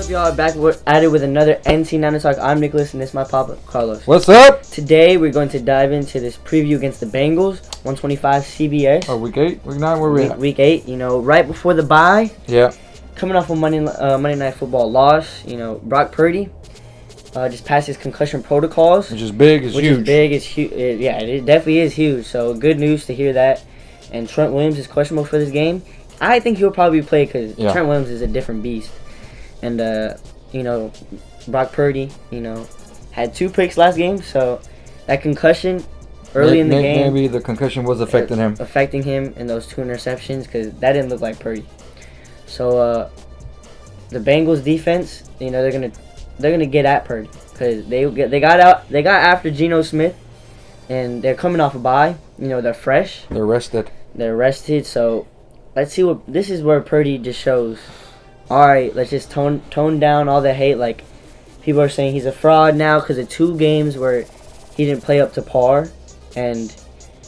y'all are back at it with another NC9 Talk. I'm Nicholas, and this is my papa, Carlos. What's up? Today, we're going to dive into this preview against the Bengals, 125 CBS. Oh, week 8? Week 9? Where we at? Week 8, right before the bye. Yeah. Coming off a Monday Night Football loss, Brock Purdy just passed his concussion protocols. Which is big, it's huge. It's huge. Yeah, it definitely is huge. So, good news to hear that. And Trent Williams is questionable for this game. I think he'll probably play because Trent Williams is a different beast. And, Brock Purdy, had 2 picks last game. So, that concussion early in the game. Maybe the concussion was affecting him. Affecting him in those 2 interceptions because that didn't look like Purdy. So, the Bengals defense, they're gonna get at Purdy because they got after Geno Smith, and they're coming off a bye. They're fresh. They're rested. So, let's see this is where Purdy just shows. All right, let's just tone down all the hate. Like, people are saying he's a fraud now because of 2 games where he didn't play up to par, and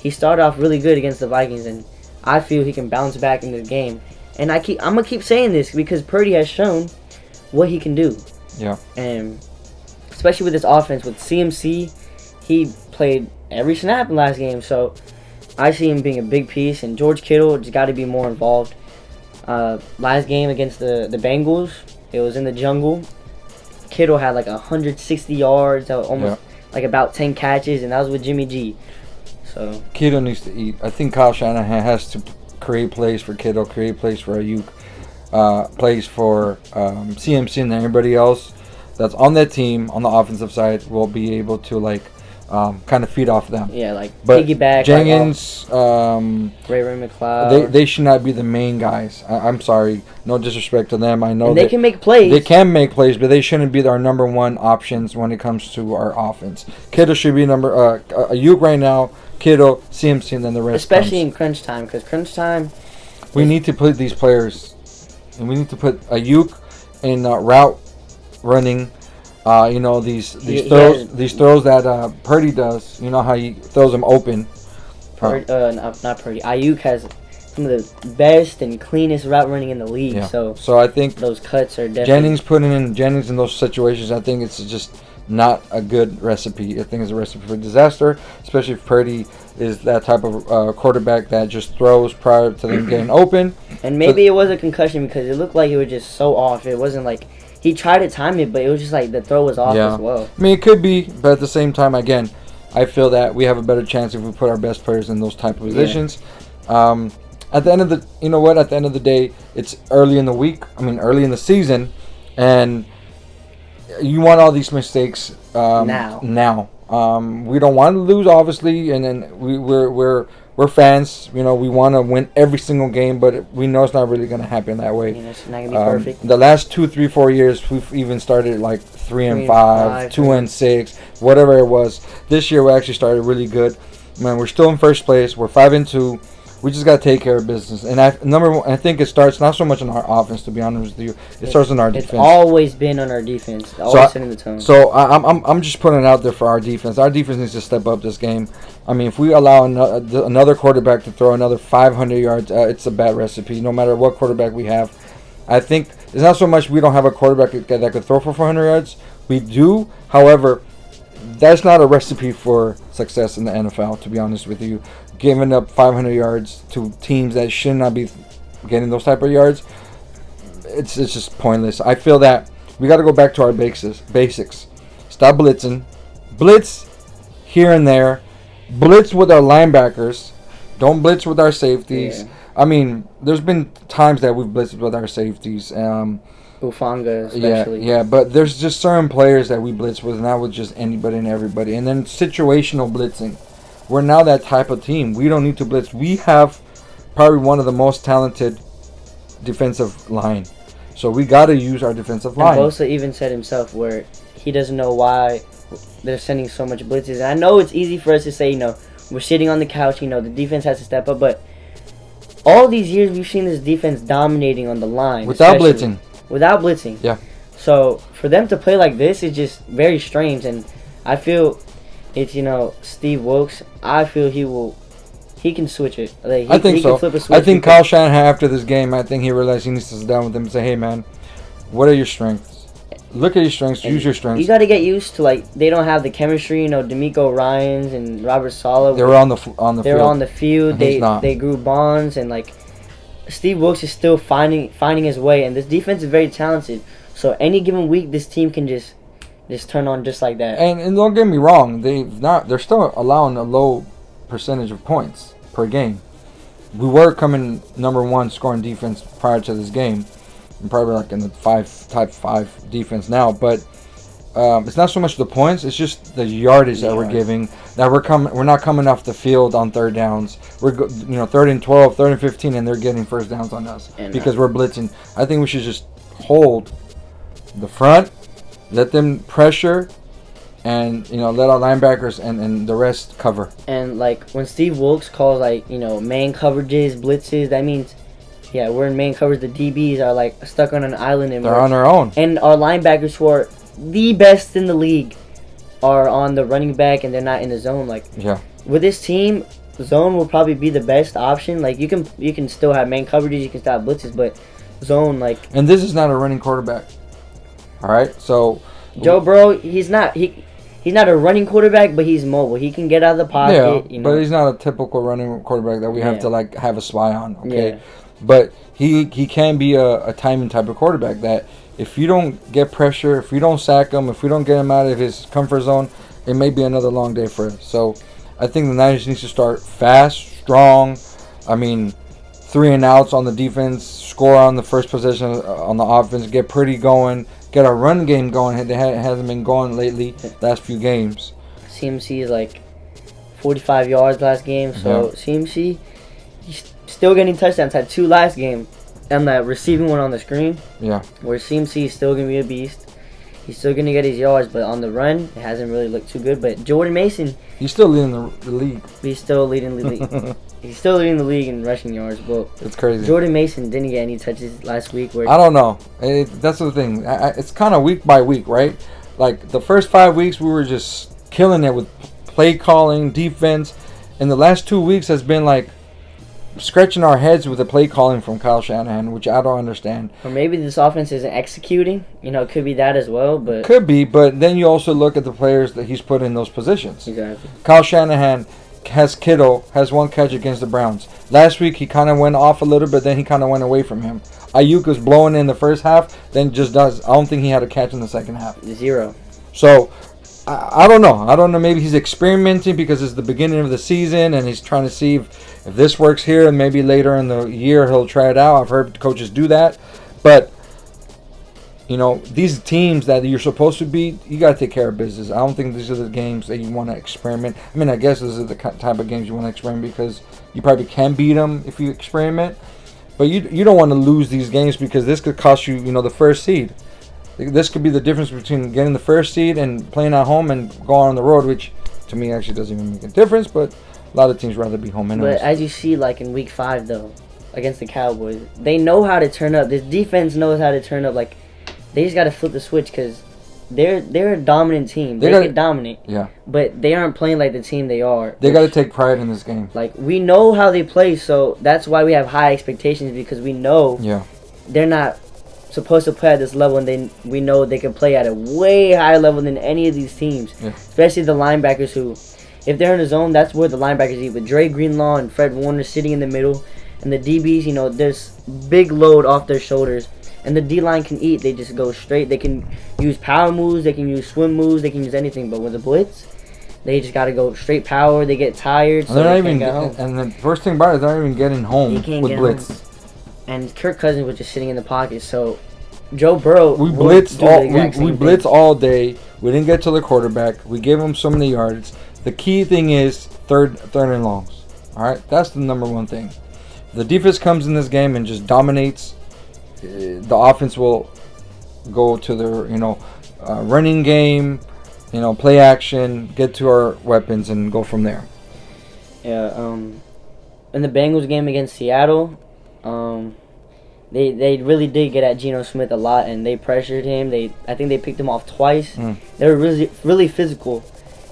he started off really good against the Vikings, and I feel he can bounce back in this game. And I'm gonna keep saying this because Purdy has shown what he can do. Yeah. And especially with this offense with CMC, he played every snap in last game, so I see him being a big piece. And George Kittle just got to be more involved. Last game against the Bengals, it was in the jungle. Kittle had like 160 yards, almost like about 10 catches, and that was with Jimmy G. So Kittle needs to eat. I think Kyle Shanahan has to create plays for Kittle, create plays for Ayuk, plays for CMC, and everybody else that's on that team on the offensive side will be able to kind of feed off them. Yeah, but piggyback. Jenkins, Ray McLeod. They should not be the main guys. I'm sorry, no disrespect to them. I know and they can make plays. They can make plays, but they shouldn't be our number 1 options when it comes to our offense. Kittle should be Ayuk right now. Kittle, CMC, and then the rest. Especially in crunch time, because crunch time. We need to put these players, and we need to put Ayuk in route running. These throws that Purdy does. You know how he throws them open. Not Purdy. Ayuk has some of the best and cleanest route running in the league. Yeah. So I think those cuts are definitely. Jennings in those situations. I think it's just not a good recipe. I think it's a recipe for disaster, especially if Purdy is that type of quarterback that just throws prior to them getting open. And maybe it was a concussion because it looked like it was just so off. It wasn't like he tried to time it, but it was just like the throw was off as well. I mean, it could be, but at the same time, again, I feel that we have a better chance if we put our best players in those type of positions. At the end of the day, it's early in the week. Early in the season, and you want all these mistakes now. We don't want to lose, obviously, and then we're fans. We want to win every single game, but we know it's not really going to happen that way. It's not going to be perfect. The last 2, 3, 4 years, we've even started 3-5, 2-6, whatever it was. This year, we actually started really good. Man, we're still in first place. We're 5-2. We just got to take care of business. And I think it starts not so much on our offense, to be honest with you. It starts on our defense. It's always been on our defense. Always setting the tone. So I'm just putting it out there for our defense. Our defense needs to step up this game. If we allow another quarterback to throw another 500 yards, it's a bad recipe, no matter what quarterback we have. I think it's not so much we don't have a quarterback that could throw for 400 yards. We do. However, that's not a recipe for success in the NFL, to be honest with you. Giving up 500 yards to teams that should not be getting those type of yards, it's just pointless. I feel that we got to go back to our basics. Stop blitzing. Blitz here and there. Blitz with our linebackers. Don't blitz with our safeties. Yeah. There's been times that we've blitzed with our safeties. Ufanga especially. Yeah, but there's just certain players that we blitz with, not with just anybody and everybody. And then situational blitzing. We're now that type of team. We don't need to blitz. We have probably one of the most talented defensive line. So we got to use our defensive line. And Bosa even said himself where he doesn't know why they're sending so much blitzes. And I know it's easy for us to say, we're sitting on the couch, the defense has to step up. But all these years we've seen this defense dominating on the line. Without blitzing. Yeah. So for them to play like this is just very strange. And I feel it's, Steve Wilkes. I feel he can switch it. I think so. Flip a switch. I think Kyle Shanahan, after this game, I think he realized he needs to sit down with them and say, hey, man, what are your strengths? look at your strengths, And use your strengths. You got to get used to, like, they don't have the chemistry. D'Amico Ryans and Robert Saleh. They were on the field. They're on the field. And They grew bonds, and like Steve Wilkes is still finding his way. And this defense is very talented. So any given week, this team can just turn on just like that. And don't get me wrong, they're still allowing a low percentage of points per game. We were coming number one scoring defense prior to this game. I'm probably like in the type 5 defense now, but it's not so much the points, it's just the yardage that we're giving. That we're not coming off the field on third downs. We're 3rd and 12, 3rd and 15, and they're getting first downs on us because we're blitzing. I think we should just hold the front, let them pressure, and let our linebackers and the rest cover. And like when Steve Wilkes calls man coverages, blitzes, that means we're in man coverage. The DBs are like stuck on an island and they're on their own. And our linebackers, who are the best in the league, are on the running back and they're not in the zone. With this team, zone will probably be the best option. Like you can still have man coverages, you can stop blitzes, but zone And this is not a running quarterback. All right, so Joe Burrow, he's not a running quarterback, but he's mobile. He can get out of the pocket. But he's not a typical running quarterback that we have to have a spy on. Okay, yeah. But he can be a timing type of quarterback that if you don't get pressure, if you don't sack him, if we don't get him out of his comfort zone, it may be another long day for us. So I think the Niners need to start fast, strong. 3 and outs on the defense, score on the first possession on the offense, get pretty going, get our run game going. It hasn't been going lately, last few games. CMC is like 45 yards last game, so CMC, he's still getting touchdowns. Had 2 last game, and that receiving one on the screen. Yeah. Where CMC is still going to be a beast. He's still going to get his yards, but on the run, it hasn't really looked too good. But Jordan Mason, he's still leading the league. He's still leading the league. He's still leading the league in rushing yards. Well, it's crazy. Jordan Mason didn't get any touches last week. I don't know. That's the thing. It's kind of week by week, right? Like the first 5 weeks, we were just killing it with play calling, defense. And the last 2 weeks has been like scratching our heads with the play calling from Kyle Shanahan, which I don't understand. Or maybe this offense isn't executing. It could be that as well. But could be, but then you also look at the players that he's put in those positions. Exactly. Kyle Shanahan has Kittle, has 1 catch against the Browns. Last week he kind of went off a little bit, then he kind of went away from him. Ayuk was blowing in the first half, then just does. I don't think he had a catch in the second half. 0. So I don't know. I don't know. Maybe he's experimenting because it's the beginning of the season and he's trying to see if this works here, and maybe later in the year he'll try it out. I've heard coaches do that. But, these teams that you're supposed to beat, you got to take care of business. I don't think these are the games that you want to experiment. I guess this is the type of games you want to experiment because you probably can beat them if you experiment. But you don't want to lose these games because this could cost you, the first seed. This could be the difference between getting the first seed and playing at home and going on the road, which to me actually doesn't even make a difference, but a lot of teams rather be home anyways. But as you see, like in week 5, though, against the Cowboys, they know how to turn up. This defense knows how to turn up. Like, they just got to flip the switch because they're a dominant team. They can dominate. Yeah. But they aren't playing like the team they are. They got to take pride in this game. Like, we know how they play, so that's why we have high expectations because we know they're not supposed to play at this level, and we know they can play at a way higher level than any of these teams, especially the linebackers who, if they're in the zone, that's where the linebackers eat, with Dre Greenlaw and Fred Warner sitting in the middle, and the DBs, there's big load off their shoulders, and the D-line can eat. They just go straight. They can use power moves, they can use swim moves, they can use anything, but with the blitz, they just got to go straight power. They get tired, so they can't get home. And the first thing about it, they're not even getting home with blitz. Home. And Kirk Cousins was just sitting in the pocket, so Joe Burrow. We blitzed all day. We didn't get to the quarterback. We gave him so many yards. The key thing is third and longs. All right, that's the number one thing. If the defense comes in this game and just dominates, the offense will go to their running game, play action, get to our weapons, and go from there. Yeah. In the Bengals game against Seattle, They really did get at Geno Smith a lot, and they pressured him. I think they picked him off twice. They were really physical,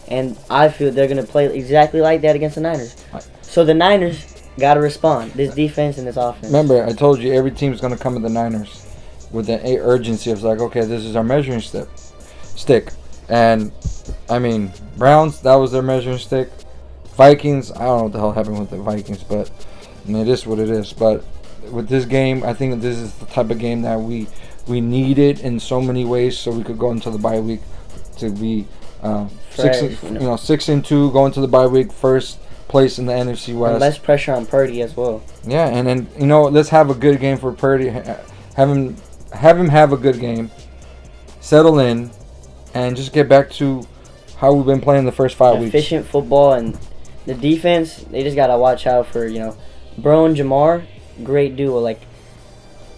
and I feel they're going to play exactly like that against the Niners. So the Niners got to respond, this defense and this offense. Remember, I told you every team's going to come at the Niners. with the urgency of like, okay, this is our measuring stick. And I mean, Browns, that was their measuring stick. Vikings, I don't know what the hell happened with the Vikings, but I mean, it is what it is. But with this game, I think that this is the type of game that we needed in so many ways, so we could go into the bye week to be 6-2, go into the bye week, first place in the NFC West. And less pressure on Purdy as well. Yeah, and then let's have a good game for Purdy. Have him have a good game, settle in, and just get back to how we've been playing the first 5 weeks. Efficient football, and the defense, they just gotta watch out for Bro and Jamar, great duo. Like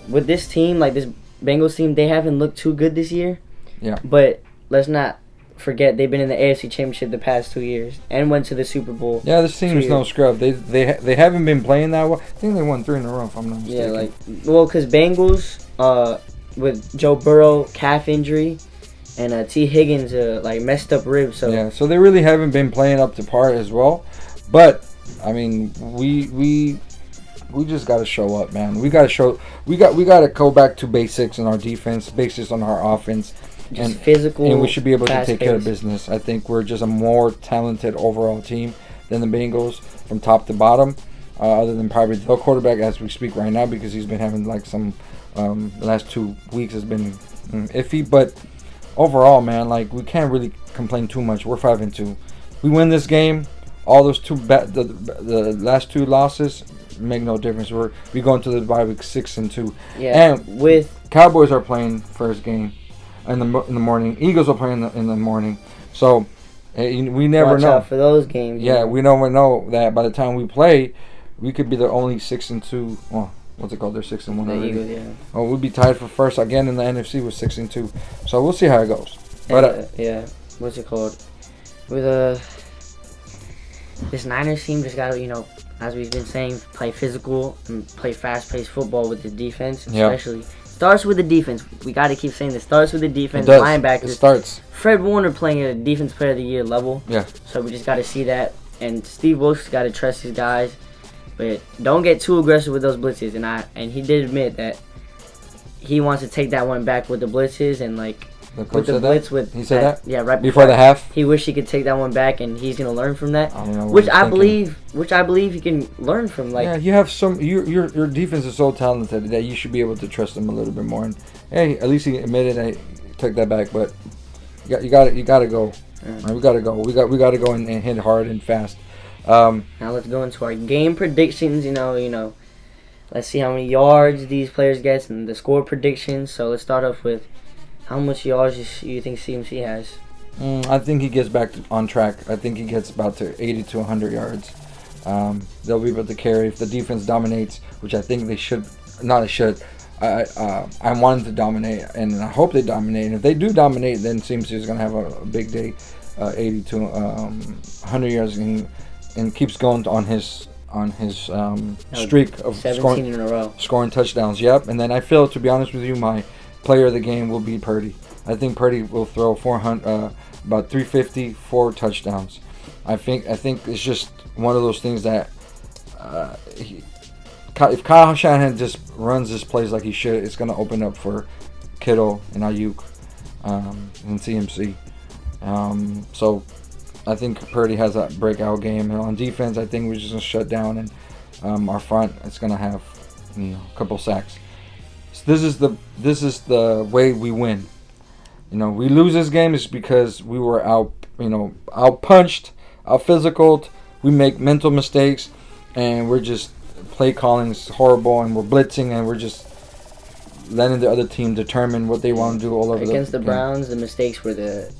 with this team, like this Bengals team, they haven't looked too good this year. Yeah. But let's not forget they've been in the AFC Championship the past 2 years and went to the Super Bowl. Yeah, this team is no scrub. They haven't been playing that well. I think they won 3 in a row, if I'm not mistaken. Yeah, because Bengals, with Joe Burrow calf injury, and T. Higgins messed up ribs. So yeah, so they really haven't been playing up to par as well. But I mean, we just got to show up, man. We got to go back to basics in our defense, basics on our offense. Just physical, and we should be able to take care of pace. business. I think we're just a more talented overall team than the Bengals from top to bottom, other than probably the quarterback as we speak right now, because he's been having some the last 2 weeks has been iffy. But overall, man, we can't really complain too much. We're 5-2. We win this game. All those the last 2 losses make no difference. We go into the bye week 6-2. Yeah, and with Cowboys are playing first game in the morning. Eagles will play in the morning. So we never watch know out for those games. Yeah, we never know that by the time we play, we could be the only 6-2. Well, what's it called? They're 6-1 already. Eagles, yeah. Oh, we'd be tied for first again in the NFC with 6-2. So we'll see how it goes. But yeah, what's it called? With this Niners team just got to, as we've been saying, play physical and play fast-paced football with the defense, especially. Yep. Starts with the defense. We got to keep saying this. Starts with the defense. It does. Linebackers. It starts. Fred Warner playing at a Defense Player of the Year level. Yeah. So we just got to see that. And Steve Wilkes got to trust his guys. But don't get too aggressive with those blitzes. And he did admit that he wants to take that one back with the blitzes and with the blitz that? with he said that? Yeah, right before the half. He wished he could take that one back, and he's gonna learn from that. I don't know which I believe he can learn from. Yeah, you have your defense is so talented that you should be able to trust them a little bit more. And hey, at least he admitted I took that back, but you got to go. Right, we got to go. We got to go and hit hard and fast. Now let's go into our game predictions. Let's see how many yards these players get and the score predictions. So let's start off with how much yards you think CMC has. I think he gets back on track. I think he gets about to 80 to 100 yards. They'll be able to carry if the defense dominates, which I think they should. Not they should. I want them to dominate, and I hope they dominate. And if they do dominate, then CMC is going to have a big day, 80 to 100 yards, and keeps going on his streak of 17 in a row, scoring touchdowns. Yep. And then I feel, to be honest with you, my player of the game will be Purdy. I think Purdy will throw about 350, 4 touchdowns. I think it's just one of those things that if Kyle Shanahan just runs his plays like he should, it's going to open up for Kittle and Ayuk and CMC. So I think Purdy has a breakout game. And on defense, I think we're just going to shut down, and our front is going to have a couple sacks. So this is the way we win. We lose this game is because we were out punched, out physical. We make mental mistakes, and we're just play calling is horrible, and we're blitzing, and we're just letting the other team determine what they want to do all over against the Browns. The mistakes were the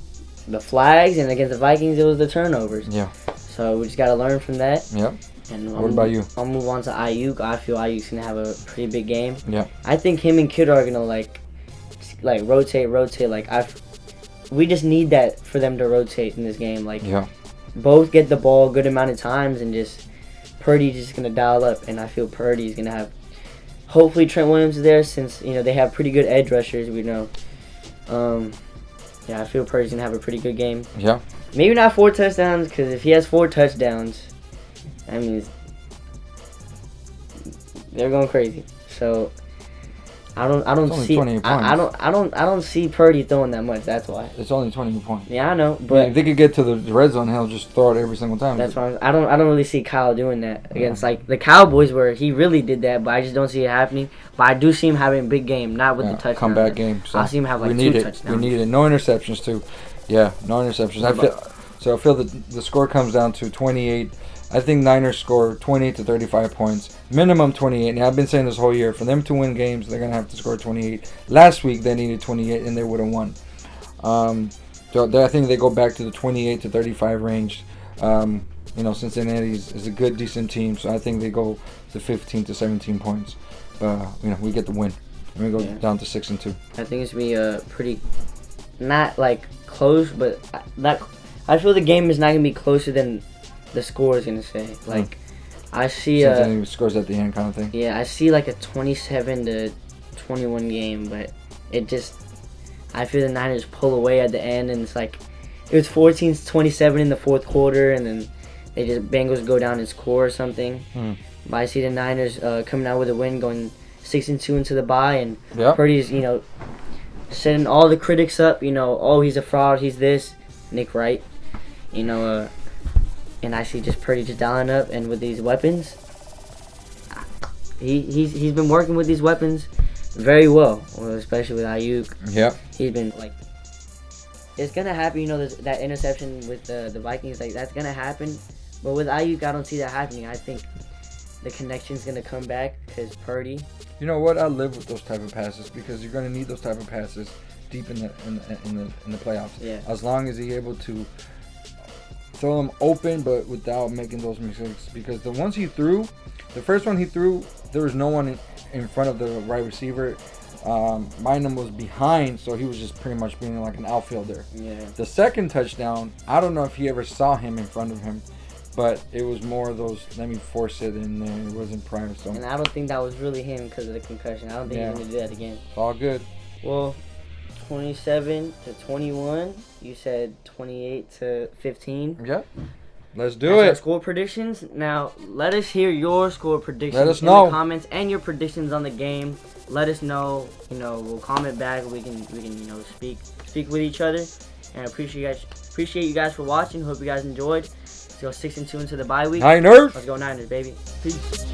flags, and against the Vikings, it was the turnovers. Yeah. So we just got to learn from that. Yep. And what about you? I'll move on to Ayuk. I feel Ayuk's gonna have a pretty big game. Yeah. I think him and Kittle are gonna rotate. We just need that for them to rotate in this game. Yeah. Both get the ball a good amount of times, and just Purdy's just gonna dial up. And I feel Purdy's gonna have. Hopefully Trent Williams is there, since they have pretty good edge rushers. We know. Yeah, I feel Purdy's gonna have a pretty good game. Yeah. Maybe not 4 touchdowns, because if he has 4 touchdowns, that means they're going crazy. So I don't It's only see 28 points. I don't see Purdy throwing that much. That's why. It's only 28 points. Yeah, I know, I mean, but if they could get to the red zone, he'll just throw it every single time. that's why I don't really see Kyle doing that against like the Cowboys where he really did that, but I just don't see it happening. But I do see him having a big game, not with the touchdown. Comeback game. So I see him have like we need 2 it. touchdowns. We need it. No interceptions too. Yeah, no interceptions. I feel that the score comes down to 28. I think Niners score 28 to 35 points, minimum 28. And I've been saying this whole year, for them to win games, they're gonna have to score 28. Last week they needed 28 and they would have won. So I think they go back to the 28 to 35 range. Cincinnati is a good, decent team, so I think they go to 15 to 17 points. We get the win. And we go down to 6-2. I think it's gonna be a pretty, not like close, but I feel the game is not gonna be closer than the score is gonna say. Like, I see Cincinnati scores at the end kind of thing. Yeah, I see like a 27 to 21 game, but I feel the Niners pull away at the end, and it's like it was 14-27 in the fourth quarter, and then Bengals go down and score or something. But I see the Niners coming out with a win, going 6-2 into the bye, and Purdy's setting all the critics up. Oh, he's a fraud, he's this, Nick Wright, and I see just Purdy just dialing up, and with these weapons, he's been working with these weapons very well, especially with Ayuk. Yep. He's been like, it's gonna happen. That interception with the Vikings, like that's gonna happen. But with Ayuk, I don't see that happening. I think the connection's gonna come back because Purdy. You know what? I live with those type of passes because you're gonna need those type of passes deep in the playoffs. Yeah. As long as he's able to throw them open, but without making those mistakes. Because the ones he threw, the first one he threw, there was no one in front of the right receiver. Bynum was behind, so he was just pretty much being like an outfielder. Yeah. The second touchdown, I don't know if he ever saw him in front of him, but it was more of those, let me force it, and then it wasn't prior. So. And I don't think that was really him because of the concussion. I don't think he's going to do that again. All good. Well, 27 to 21. You said 28 to 15. Yep. Let's do That's it. Our score predictions. Now, let us hear your score predictions Let us in know. the comments and your predictions on the game. Let us know. We'll comment back. We can speak with each other. And I appreciate you guys for watching. Hope you guys enjoyed. Let's go 6-2 into the bye week. Niners. Let's go Niners, baby. Peace.